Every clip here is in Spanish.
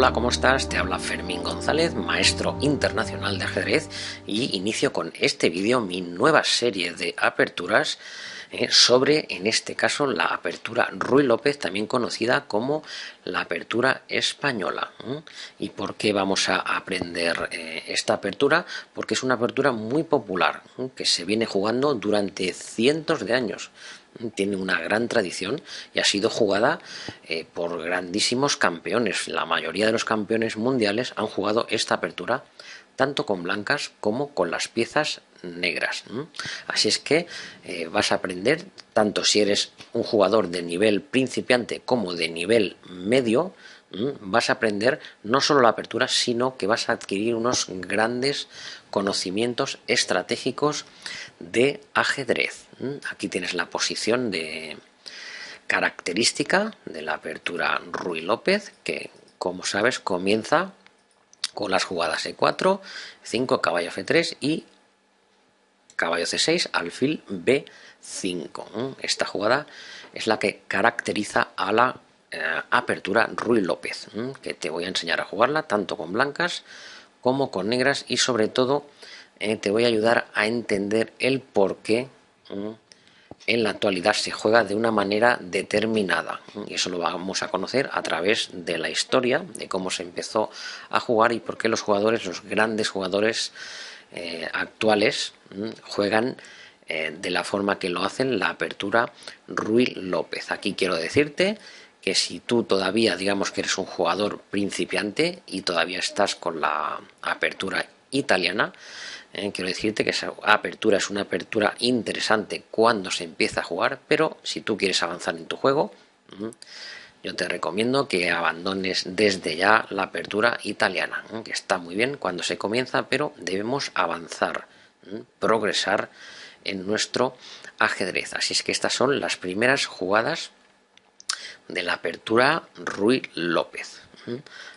Hola, ¿cómo estás? Te habla Fermín González, maestro internacional de ajedrez, y inicio con este vídeo mi nueva serie de aperturas sobre, en este caso, la apertura Ruy López, también conocida como la apertura española. ¿Y por qué vamos a aprender esta apertura? Porque es una apertura muy popular, que se viene jugando durante cientos de años. Tiene una gran tradición y ha sido jugada por grandísimos campeones. La mayoría de los campeones mundiales han jugado esta apertura tanto con blancas como con las piezas negras. Así es que vas a aprender, tanto si eres un jugador de nivel principiante como de nivel medio, vas a aprender no solo la apertura, sino que vas a adquirir unos grandes conocimientos estratégicos de ajedrez. Aquí tienes la posición de característica de la apertura Ruy López, que como sabes comienza con las jugadas E4, 5, caballo F3 y caballo C6, alfil B5. Esta jugada es la que caracteriza a la apertura Ruy López, que te voy a enseñar a jugarla tanto con blancas como con negras, y sobre todo te voy a ayudar a entender el por qué en la actualidad se juega de una manera determinada, y eso lo vamos a conocer a través de la historia de cómo se empezó a jugar y por qué los grandes jugadores actuales juegan de la forma que lo hacen la apertura Ruy López. Aquí quiero decirte que si tú todavía, digamos que eres un jugador principiante y todavía estás con la apertura italiana, quiero decirte que esa apertura es una apertura interesante cuando se empieza a jugar, pero si tú quieres avanzar en tu juego, yo te recomiendo que abandones desde ya la apertura italiana, que está muy bien cuando se comienza, pero debemos avanzar, progresar en nuestro ajedrez. Así es que estas son las primeras jugadas de la apertura Ruy López.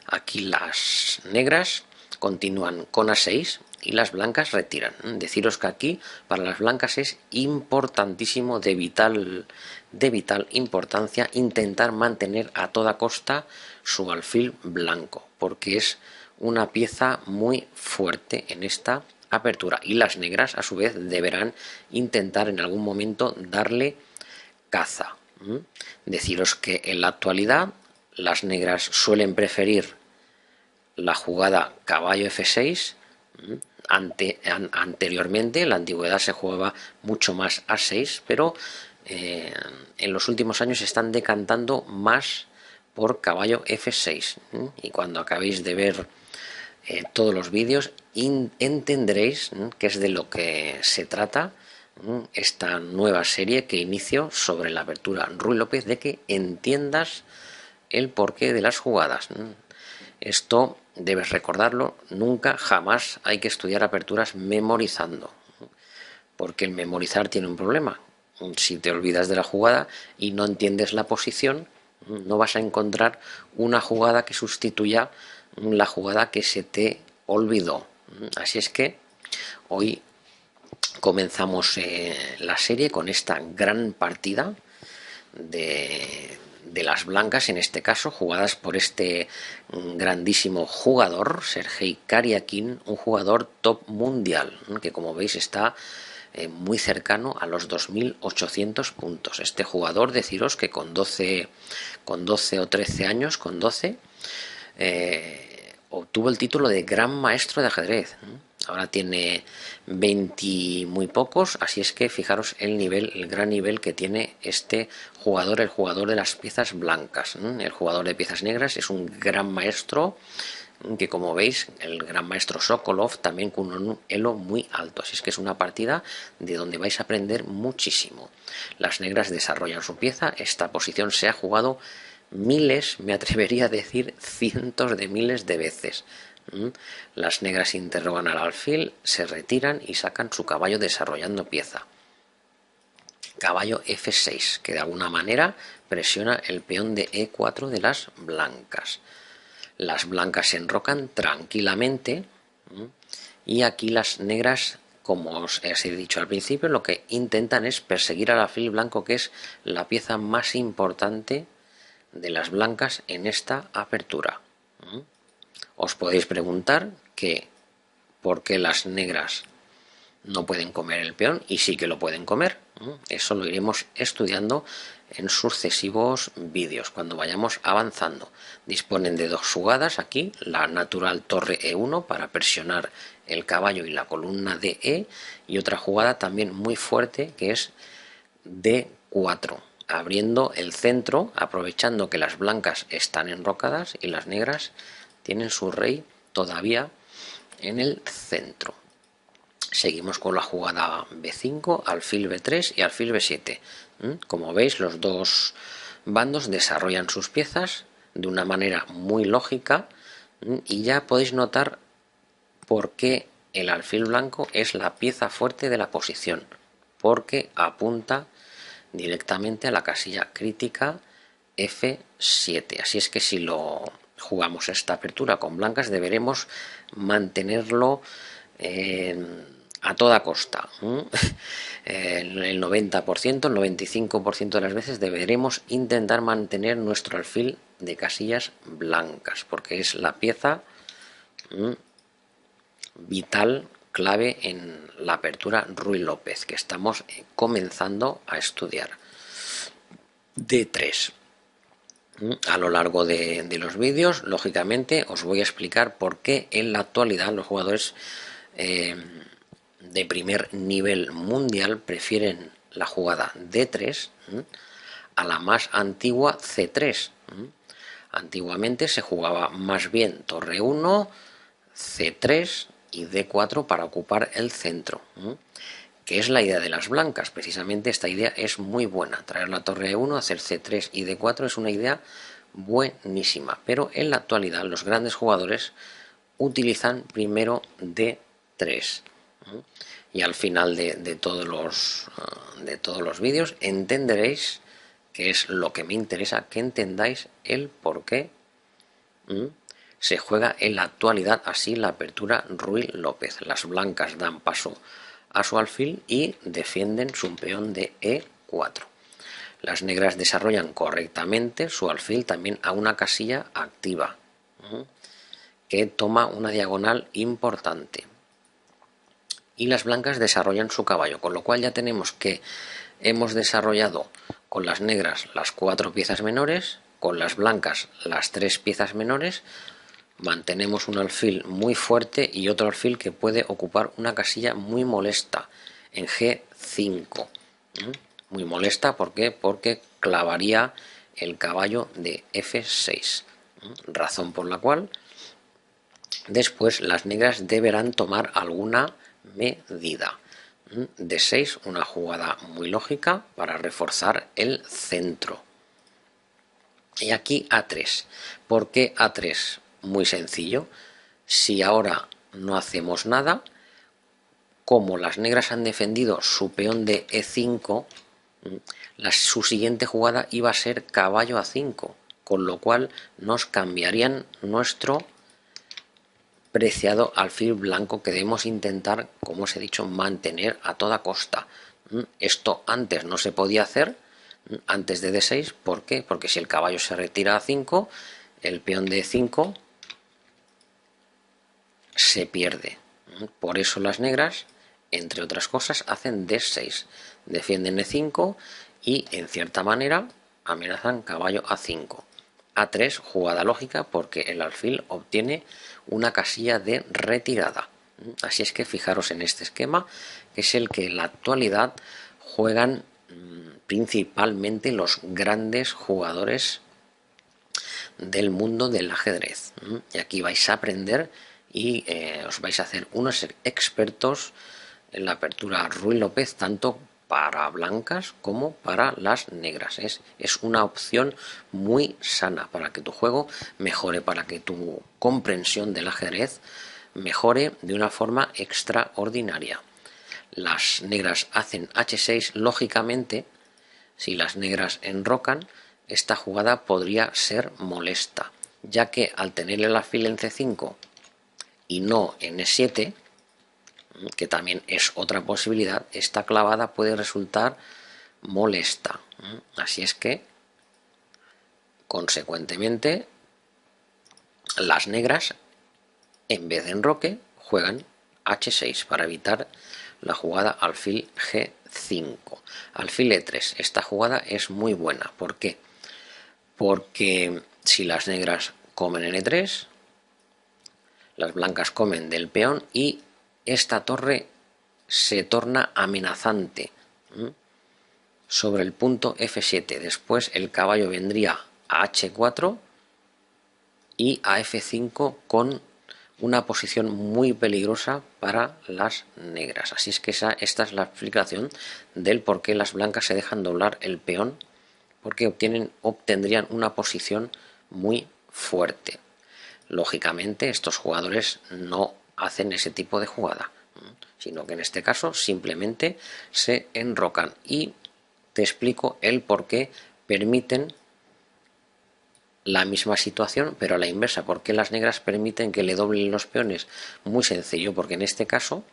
Aquí las negras continúan con A6 y las blancas retiran. Deciros que aquí para las blancas es importantísimo, de vital importancia, intentar mantener a toda costa su alfil blanco, porque es una pieza muy fuerte en esta apertura, y las negras a su vez deberán intentar en algún momento darle caza. Deciros que en la actualidad las negras suelen preferir la jugada caballo F6. Anteriormente, en la antigüedad, se jugaba mucho más A6, pero en los últimos años se están decantando más por caballo F6. Y cuando acabéis de ver todos los vídeos entenderéis que es de lo que se trata esta nueva serie que inicio sobre la apertura Ruy López, de que entiendas el porqué de las jugadas. Esto debes recordarlo, nunca, jamás hay que estudiar aperturas memorizando, porque el memorizar tiene un problema. Si te olvidas de la jugada y no entiendes la posición, no vas a encontrar una jugada que sustituya la jugada que se te olvidó. Así es que hoy comenzamos la serie con esta gran partida de las blancas, en este caso jugadas por este grandísimo jugador, Sergei Karyakin, un jugador top mundial, que como veis está muy cercano a los 2.800 puntos. Este jugador, deciros que con 12 o 13 años, con 12, obtuvo el título de gran maestro de ajedrez. Ahora tiene 20 muy pocos, así es que fijaros el gran nivel que tiene este jugador, el jugador de las piezas blancas. El jugador de piezas negras es un gran maestro, que como veis, el gran maestro Sokolov, también con un elo muy alto. Así es que es una partida de donde vais a aprender muchísimo. Las negras desarrollan su pieza. Esta posición se ha jugado miles, me atrevería a decir cientos de miles de veces. Las negras interrogan al alfil, se retiran y sacan su caballo desarrollando pieza. Caballo F6, que de alguna manera presiona el peón de E4 de las blancas. Las blancas se enrocan tranquilamente, y aquí las negras, como os he dicho al principio, lo que intentan es perseguir al alfil blanco, que es la pieza más importante de las blancas en esta apertura. Os podéis preguntar que por qué las negras no pueden comer el peón y sí que lo pueden comer. Eso lo iremos estudiando en sucesivos vídeos cuando vayamos avanzando. Disponen de dos jugadas aquí, la natural torre E1 para presionar el caballo y la columna de E, y otra jugada también muy fuerte que es D4, abriendo el centro, aprovechando que las blancas están enrocadas y las negras tienen su rey todavía en el centro. Seguimos con la jugada B5, alfil B3 y alfil B7. Como veis, los dos bandos desarrollan sus piezas de una manera muy lógica, y ya podéis notar por qué el alfil blanco es la pieza fuerte de la posición, porque apunta directamente a la casilla crítica F7. Así es que si lo jugamos esta apertura con blancas deberemos mantenerlo a toda costa. El 90%, el 95% de las veces deberemos intentar mantener nuestro alfil de casillas blancas, porque es la pieza vital, clave en la apertura Ruy López que estamos comenzando a estudiar. D3. A lo largo de los vídeos, lógicamente, os voy a explicar por qué en la actualidad los jugadores de primer nivel mundial prefieren la jugada D3 a la más antigua C3. Antiguamente se jugaba más bien torre 1, C3 y D4 para ocupar el centro, que es la idea de las blancas. Precisamente esta idea es muy buena. Traer la torre E1, hacer C3 y D4 es una idea buenísima, pero en la actualidad los grandes jugadores utilizan primero D3. Y al final de todos los vídeos entenderéis que es lo que me interesa, que entendáis el por qué se juega en la actualidad así la apertura Ruy López. Las blancas dan paso a su alfil y defienden su peón de E4. Las negras desarrollan correctamente su alfil también a una casilla activa, que toma una diagonal importante. Y las blancas desarrollan su caballo, con lo cual ya tenemos que hemos desarrollado con las negras las 4 piezas menores, con las blancas las 3 piezas menores. Mantenemos un alfil muy fuerte y otro alfil que puede ocupar una casilla muy molesta en G5. Muy molesta, ¿por qué? Porque clavaría el caballo de F6. Razón por la cual después las negras deberán tomar alguna medida. D6, una jugada muy lógica para reforzar el centro. Y aquí A3. ¿Por qué A3? Muy sencillo. Si ahora no hacemos nada, como las negras han defendido su peón de E5, su siguiente jugada iba a ser caballo A5, con lo cual nos cambiarían nuestro preciado alfil blanco que debemos intentar, como os he dicho, mantener a toda costa. Esto antes no se podía hacer, antes de D6. ¿Por qué? Porque si el caballo se retira a 5, el peón de E5 se pierde. Por eso las negras, entre otras cosas, hacen D6. Defienden E5 y, en cierta manera, amenazan caballo A5. A3, jugada lógica, porque el alfil obtiene una casilla de retirada. Así es que fijaros en este esquema, que es el que en la actualidad juegan principalmente los grandes jugadores del mundo del ajedrez. Y aquí vais a aprender y os vais a hacer unos expertos en la apertura Ruy López, tanto para blancas como para las negras. Es una opción muy sana para que tu juego mejore, para que tu comprensión del ajedrez mejore de una forma extraordinaria. Las negras hacen H6, lógicamente, si las negras enrocan, esta jugada podría ser molesta, ya que al tener el alfil en C5 y no en E7, que también es otra posibilidad, esta clavada puede resultar molesta. Así es que, consecuentemente, las negras en vez de enroque juegan h6 para evitar la jugada alfil g5. Alfil e3, esta jugada es muy buena. ¿Por qué? Porque si las negras comen en e3, las blancas comen del peón y esta torre se torna amenazante sobre el punto f7. Después el caballo vendría a h4 y a f5 con una posición muy peligrosa para las negras. Así es que esta es la explicación del por qué las blancas se dejan doblar el peón, porque obtendrían una posición muy fuerte. Lógicamente estos jugadores no hacen ese tipo de jugada, sino que en este caso simplemente se enrocan, y te explico el por qué permiten la misma situación pero a la inversa. ¿Por qué las negras permiten que le doblen los peones? Muy sencillo, porque en este caso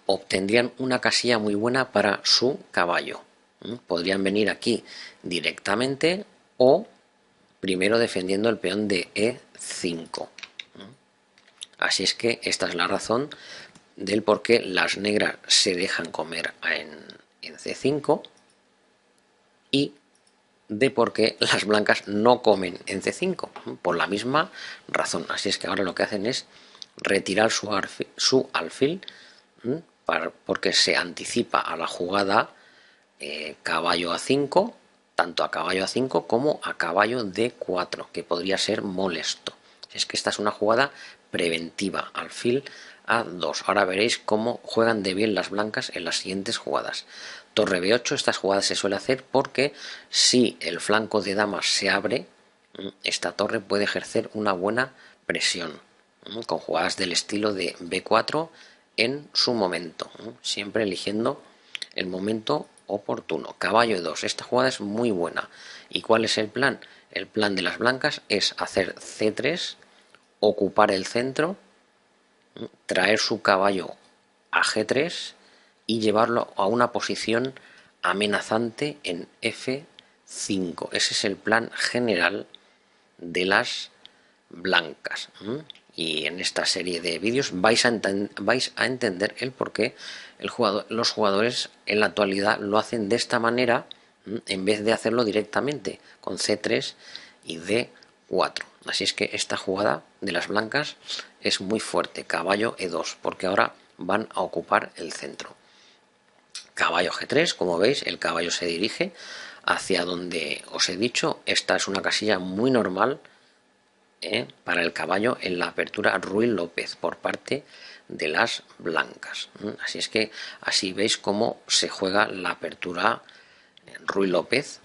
obtendrían una casilla muy buena para su caballo. Podrían venir aquí directamente o primero defendiendo el peón de e5. Así es que esta es la razón del por qué las negras se dejan comer en c5 y de por qué las blancas no comen en c5, por la misma razón. Así es que ahora lo que hacen es retirar su alfil, porque se anticipa a la jugada caballo a5, tanto a caballo a5 como a caballo d4, que podría ser molesto. Es que esta es una jugada preventiva, alfil a2. Ahora veréis cómo juegan de bien las blancas en las siguientes jugadas. Torre b8, estas jugadas se suele hacer porque si el flanco de damas se abre, esta torre puede ejercer una buena presión, con jugadas del estilo de b4 en su momento, siempre eligiendo el momento oportuno. Caballo 2, esta jugada es muy buena. ¿Y cuál es el plan? El plan de las blancas es hacer c3, ocupar el centro, traer su caballo a g3 y llevarlo a una posición amenazante en f5. Ese es el plan general de las blancas. Y en esta serie de vídeos vais a entender el por qué los jugadores en la actualidad lo hacen de esta manera, en vez de hacerlo directamente con c3 y d4. Así es que esta jugada de las blancas es muy fuerte, caballo e2, porque ahora van a ocupar el centro. Caballo g3, como veis, el caballo se dirige hacia donde os he dicho. Esta es una casilla muy normal para el caballo en la apertura Ruy López por parte de las blancas. Así es que así veis cómo se juega la apertura Ruy López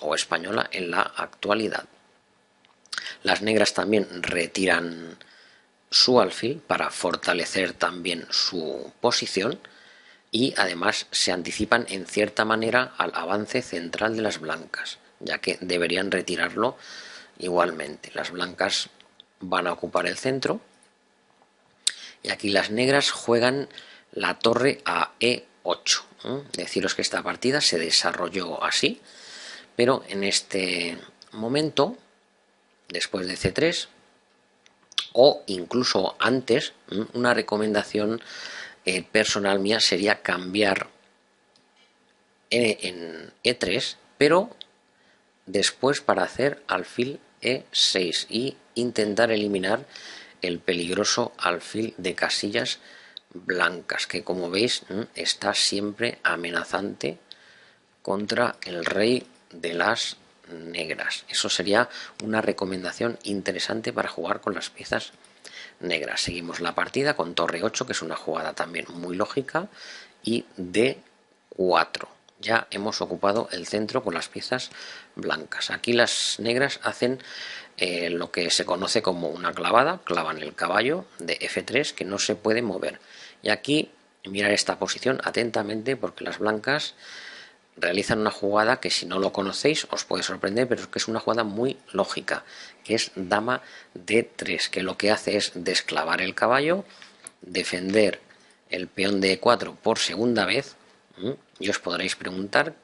o española en la actualidad. Las negras también retiran su alfil para fortalecer también su posición y además se anticipan en cierta manera al avance central de las blancas, ya que deberían retirarlo igualmente. Las blancas van a ocupar el centro y aquí las negras juegan la torre a e8. Deciros que esta partida se desarrolló así, pero en este momento, después de c3 o incluso antes, una recomendación personal mía sería cambiar en e3, pero después para hacer alfil e6 y intentar eliminar el peligroso alfil de casillas blancas, que como veis está siempre amenazante contra el rey de las negras. Eso sería una recomendación interesante para jugar con las piezas negras. Seguimos la partida con torre 8, que es una jugada también muy lógica, y d4. Ya hemos ocupado el centro con las piezas blancas. Aquí las negras hacen lo que se conoce como una clavada, clavan el caballo de f3 que no se puede mover. Y aquí mirar esta posición atentamente, porque las blancas realizan una jugada que si no lo conocéis os puede sorprender, pero es que es una jugada muy lógica, que es dama d3, que lo que hace es desclavar el caballo, defender el peón de e4 por segunda vez, y os podréis preguntar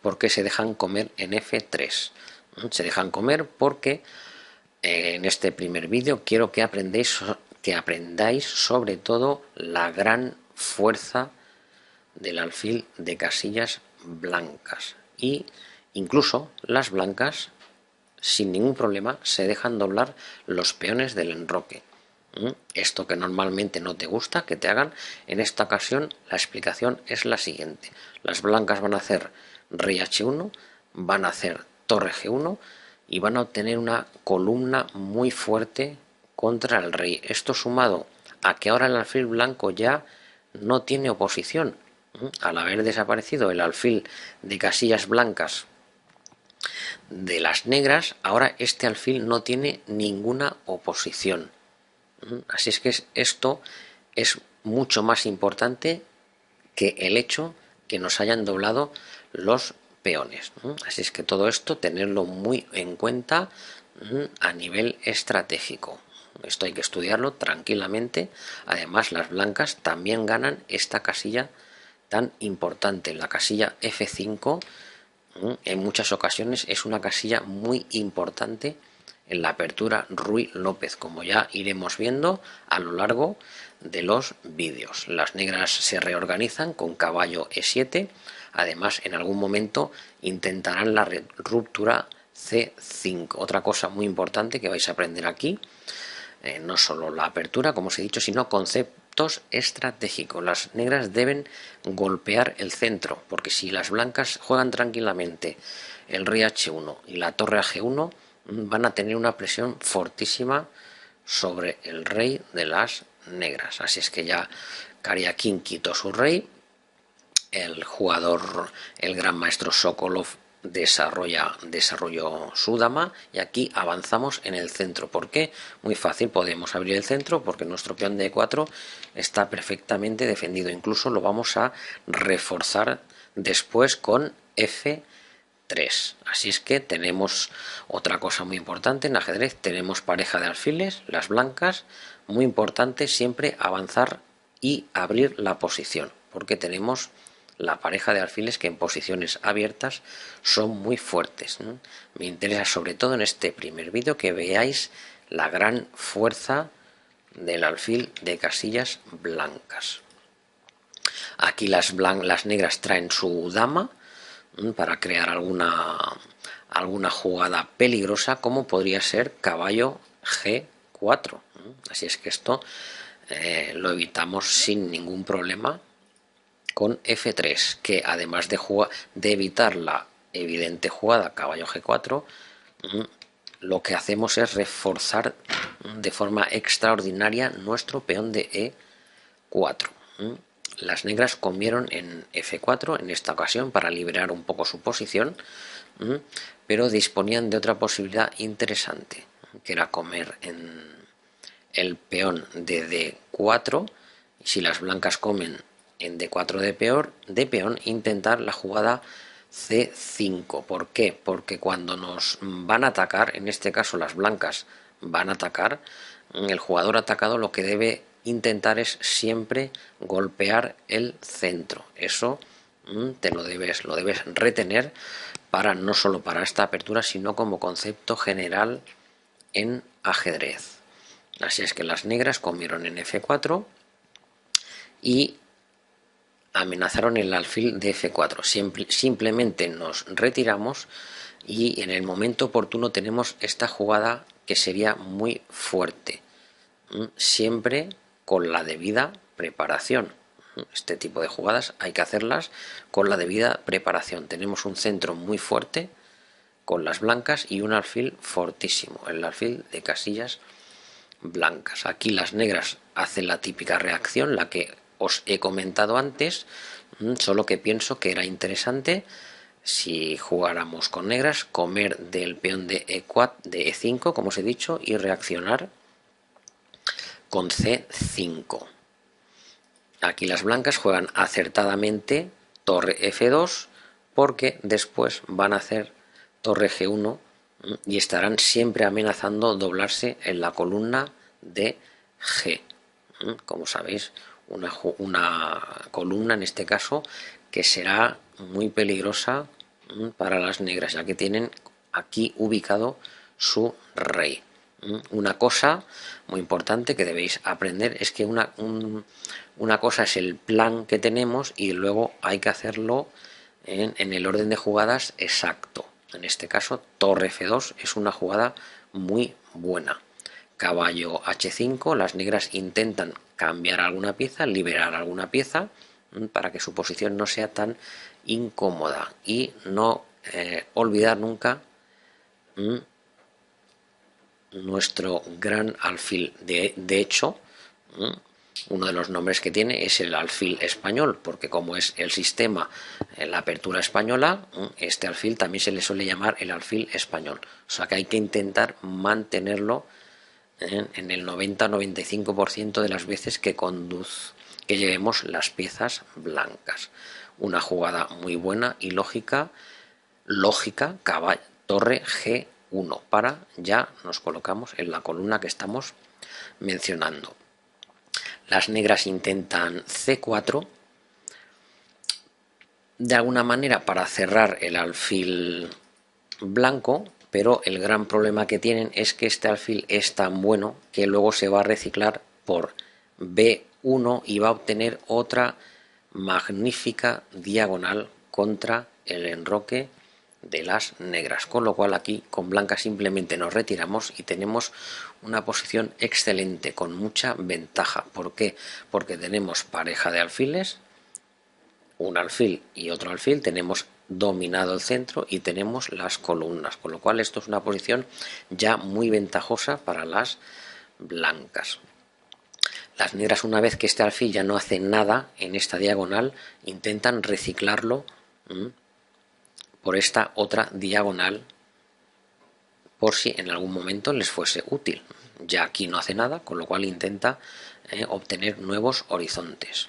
por qué se dejan comer en f3. Se dejan comer porque en este primer vídeo quiero que aprendáis sobre todo la gran fuerza del alfil de casillas blancas, y incluso las blancas sin ningún problema se dejan doblar los peones del enroque. Esto que normalmente no te gusta que te hagan, en esta ocasión la explicación es la siguiente: las blancas van a hacer rey h1, van a hacer torre g1 y van a obtener una columna muy fuerte contra el rey. Esto sumado a que ahora el alfil blanco ya no tiene oposición. Al haber desaparecido el alfil de casillas blancas de las negras, ahora este alfil no tiene ninguna oposición. Así es que esto es mucho más importante que el hecho que nos hayan doblado los peones. Así es que todo esto tenerlo muy en cuenta a nivel estratégico. Esto hay que estudiarlo tranquilamente. Además, las blancas también ganan esta casilla tan importante. La casilla F5 en muchas ocasiones es una casilla muy importante en la apertura Ruy López, como ya iremos viendo a lo largo de los vídeos. Las negras se reorganizan con caballo E7, además en algún momento intentarán la ruptura C5. Otra cosa muy importante que vais a aprender aquí, no solo la apertura, como os he dicho, sino conceptos estratégicos. Las negras deben golpear el centro, porque si las blancas juegan tranquilamente el rey H1 y la torre a G1, van a tener una presión fortísima sobre el rey de las negras. Así es que ya Karyakin quitó su rey, el jugador, el gran maestro Sokolov, desarrolló su dama, y aquí avanzamos en el centro. ¿Por qué? Muy fácil, podemos abrir el centro porque nuestro peón de E4 está perfectamente defendido. Incluso lo vamos a reforzar después con F3. Así es que tenemos otra cosa muy importante en ajedrez: tenemos pareja de alfiles, las blancas. Muy importante siempre avanzar y abrir la posición, porque tenemos la pareja de alfiles que en posiciones abiertas son muy fuertes. Me interesa sobre todo en este primer vídeo que veáis la gran fuerza del alfil de casillas blancas. Aquí las negras traen su dama para crear alguna jugada peligrosa, como podría ser caballo G4. Así es que esto lo evitamos sin ningún problema con F3, que además de evitar la evidente jugada caballo G4, lo que hacemos es reforzar de forma extraordinaria nuestro peón de E4. Las negras comieron en F4 en esta ocasión para liberar un poco su posición, pero disponían de otra posibilidad interesante, que era comer en el peón de D4, y si las blancas comen en D4 de peón, intentar la jugada C5. ¿Por qué? Porque cuando nos van a atacar, en este caso las blancas van a atacar, el jugador atacado lo que debe intentar es siempre golpear el centro. Eso lo debes retener, para no solo para esta apertura, sino como concepto general en ajedrez. Así es que las negras comieron en F4 y amenazaron el alfil de F4. Simplemente nos retiramos y en el momento oportuno tenemos esta jugada que sería muy fuerte, siempre con la debida preparación. Este tipo de jugadas hay que hacerlas con la debida preparación. Tenemos un centro muy fuerte con las blancas y un alfil fortísimo, el alfil de casillas blancas. Aquí las negras hacen la típica reacción, la que os he comentado antes, solo que pienso que era interesante, si jugáramos con negras, comer del peón de E4, de E5, como os he dicho, y reaccionar con C5. Aquí las blancas juegan acertadamente torre F2, porque después van a hacer torre G1 y estarán siempre amenazando doblarse en la columna de G. Como sabéis, una columna en este caso que será muy peligrosa para las negras, ya que tienen aquí ubicado su rey. Una cosa muy importante que debéis aprender es que una cosa es el plan que tenemos y luego hay que hacerlo en el orden de jugadas exacto. En este caso, torre F2 es una jugada muy buena. Caballo H5, las negras intentan cambiar alguna pieza, liberar alguna pieza, para que su posición no sea tan incómoda. Y no olvidar nunca nuestro gran alfil. De hecho, uno de los nombres que tiene es el alfil español, porque como es el sistema, la apertura española, este alfil también se le suele llamar el alfil español. O sea que hay que intentar mantenerlo en el 90-95% de las veces que llevemos las piezas blancas. Una jugada muy buena y lógica, caballo, torre G1, para ya nos colocamos en la columna que estamos mencionando. Las negras intentan C4 de alguna manera para cerrar el alfil blanco, pero el gran problema que tienen es que este alfil es tan bueno que luego se va a reciclar por B1 y va a obtener otra magnífica diagonal contra el enroque de las negras, con lo cual aquí con blanca simplemente nos retiramos y tenemos una posición excelente con mucha ventaja. ¿Por qué? Porque tenemos pareja de alfiles, un alfil y otro alfil, tenemos dominado el centro y tenemos las columnas, con lo cual esto es una posición ya muy ventajosa para las blancas. Las negras, una vez que este alfil ya no hace nada en esta diagonal, intentan reciclarlo por esta otra diagonal, por si en algún momento les fuese útil. Ya aquí no hace nada, con lo cual intenta obtener nuevos horizontes.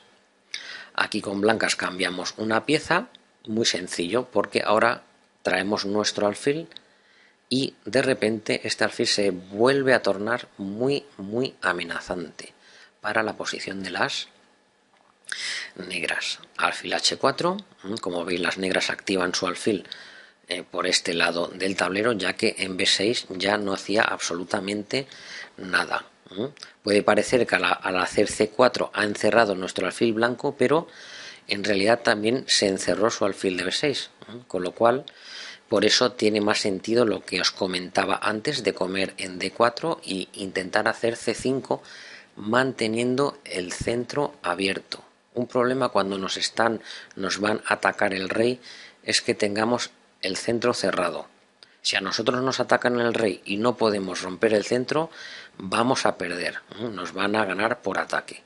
Aquí con blancas cambiamos una pieza, muy sencillo, porque ahora traemos nuestro alfil y de repente este alfil se vuelve a tornar muy amenazante para la posición de las negras. Alfil H4, como veis las negras activan su alfil por este lado del tablero, ya que en B6 ya no hacía absolutamente nada. Puede parecer que al hacer C4 ha encerrado nuestro alfil blanco, pero en realidad también se encerró su alfil de B6, con lo cual por eso tiene más sentido lo que os comentaba antes de comer en D4 y intentar hacer C5 manteniendo el centro abierto. Un problema cuando nos van a atacar el rey es que tengamos el centro cerrado. Si a nosotros nos atacan el rey y no podemos romper el centro, vamos a perder, nos van a ganar por ataque.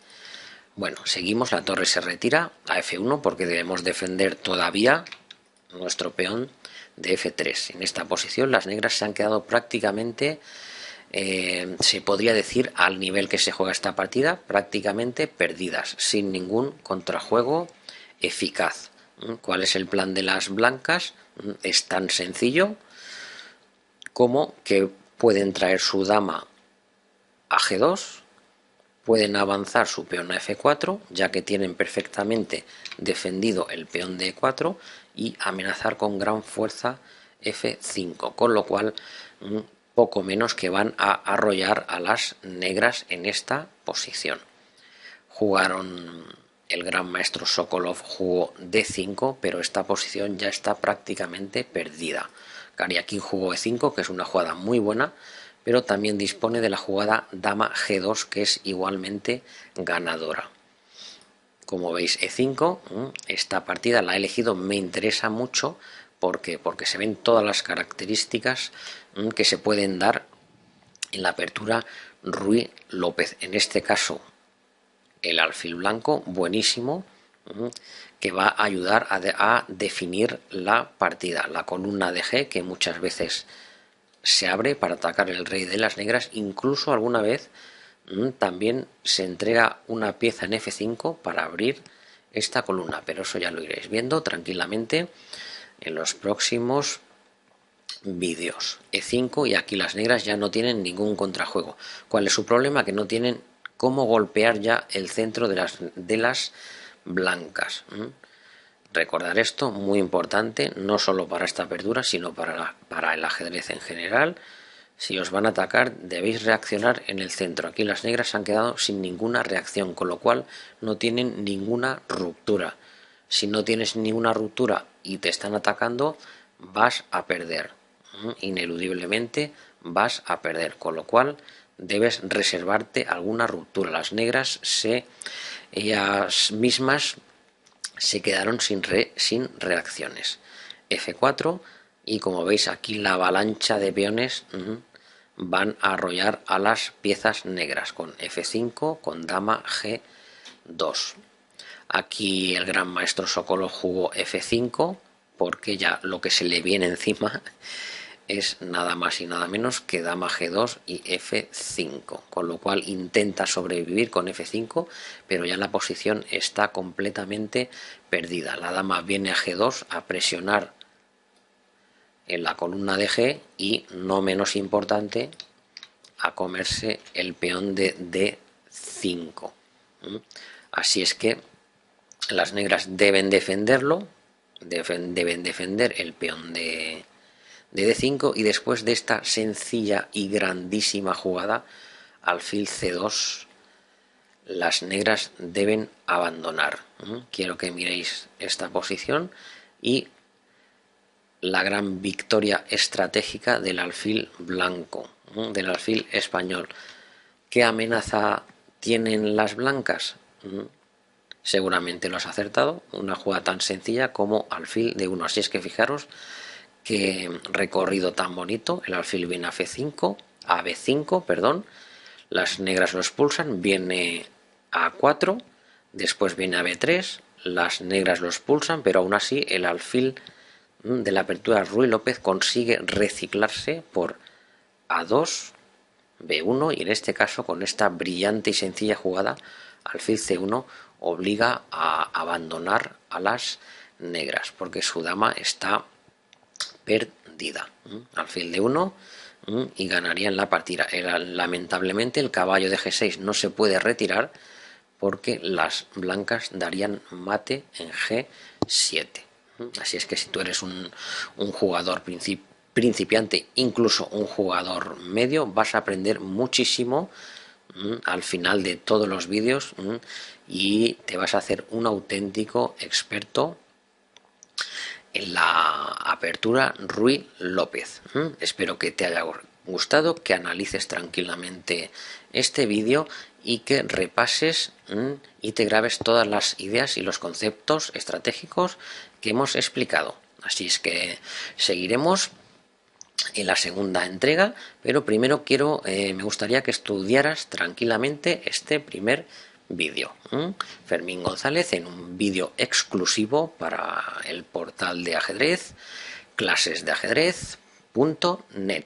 Bueno, seguimos, la torre se retira a F1 porque debemos defender todavía nuestro peón de F3. En esta posición las negras se han quedado prácticamente, se podría decir, al nivel que se juega esta partida, prácticamente perdidas, sin ningún contrajuego eficaz. ¿Cuál es el plan de las blancas? Es tan sencillo como que pueden traer su dama a G2, pueden avanzar su peón a F4, ya que tienen perfectamente defendido el peón de E4, y amenazar con gran fuerza F5, con lo cual poco menos que van a arrollar a las negras en esta posición. Jugaron, el gran maestro Sokolov jugó D5, pero esta posición ya está prácticamente perdida. Kariakin jugó E5, que es una jugada muy buena, pero también dispone de la jugada dama G2, que es igualmente ganadora. Como veis, E5, esta partida la he elegido, me interesa mucho porque se ven todas las características que se pueden dar en la apertura Ruy López. En este caso, el alfil blanco, buenísimo, que va a ayudar a definir la partida. La columna de G, que muchas veces se abre para atacar el rey de las negras, incluso alguna vez también se entrega una pieza en F5 para abrir esta columna, pero eso ya lo iréis viendo tranquilamente en los próximos vídeos. E5, y aquí las negras ya no tienen ningún contrajuego. ¿Cuál es su problema? Que no tienen cómo golpear ya el centro de las blancas. Recordar esto, muy importante, no solo para esta apertura, sino para el ajedrez en general. Si os van a atacar, debéis reaccionar en el centro. Aquí las negras se han quedado sin ninguna reacción, con lo cual no tienen ninguna ruptura. Si no tienes ninguna ruptura y te están atacando, vas a perder. Ineludiblemente vas a perder, con lo cual debes reservarte alguna ruptura. Las negras ellas mismas se quedaron sin reacciones. F4, y como veis aquí la avalancha de peones van a arrollar a las piezas negras con F5, con dama G2. Aquí el gran maestro Sokolo jugó F5 porque ya lo que se le viene encima es nada más y nada menos que dama G2 y F5, con lo cual intenta sobrevivir con F5, pero ya la posición está completamente perdida. La dama viene a G2 a presionar en la columna de G y, no menos importante, a comerse el peón de D5. Así es que las negras deben defenderlo, deben defender el peón de D5, y después de esta sencilla y grandísima jugada, alfil C2, las negras deben abandonar. Quiero que miréis esta posición y la gran victoria estratégica del alfil blanco, del alfil español. ¿Qué amenaza tienen las blancas? Seguramente lo has acertado, una jugada tan sencilla como alfil de 1. Así es que fijaros qué recorrido tan bonito. El alfil viene a F5, a B5, perdón. Las negras lo expulsan, viene a A4, después viene a B3, las negras lo expulsan, pero aún así el alfil de la apertura Ruy López consigue reciclarse por A2, B1, y en este caso, con esta brillante y sencilla jugada, alfil C1 obliga a abandonar a las negras porque su dama está perdida. Alfil D1 y ganarían la partida. Lamentablemente el caballo de G6 no se puede retirar porque las blancas darían mate en G7. Así es que si tú eres un jugador principiante, incluso un jugador medio, vas a aprender muchísimo al final de todos los vídeos y te vas a hacer un auténtico experto en la apertura Ruy López. Espero que te haya gustado, que analices tranquilamente este vídeo y que repases y te grabes todas las ideas y los conceptos estratégicos que hemos explicado. Así es que seguiremos en la segunda entrega, pero primero me gustaría que estudiaras tranquilamente este primer vídeo. Fermín González en un vídeo exclusivo para el portal de ajedrez, clasesdeajedrez.net.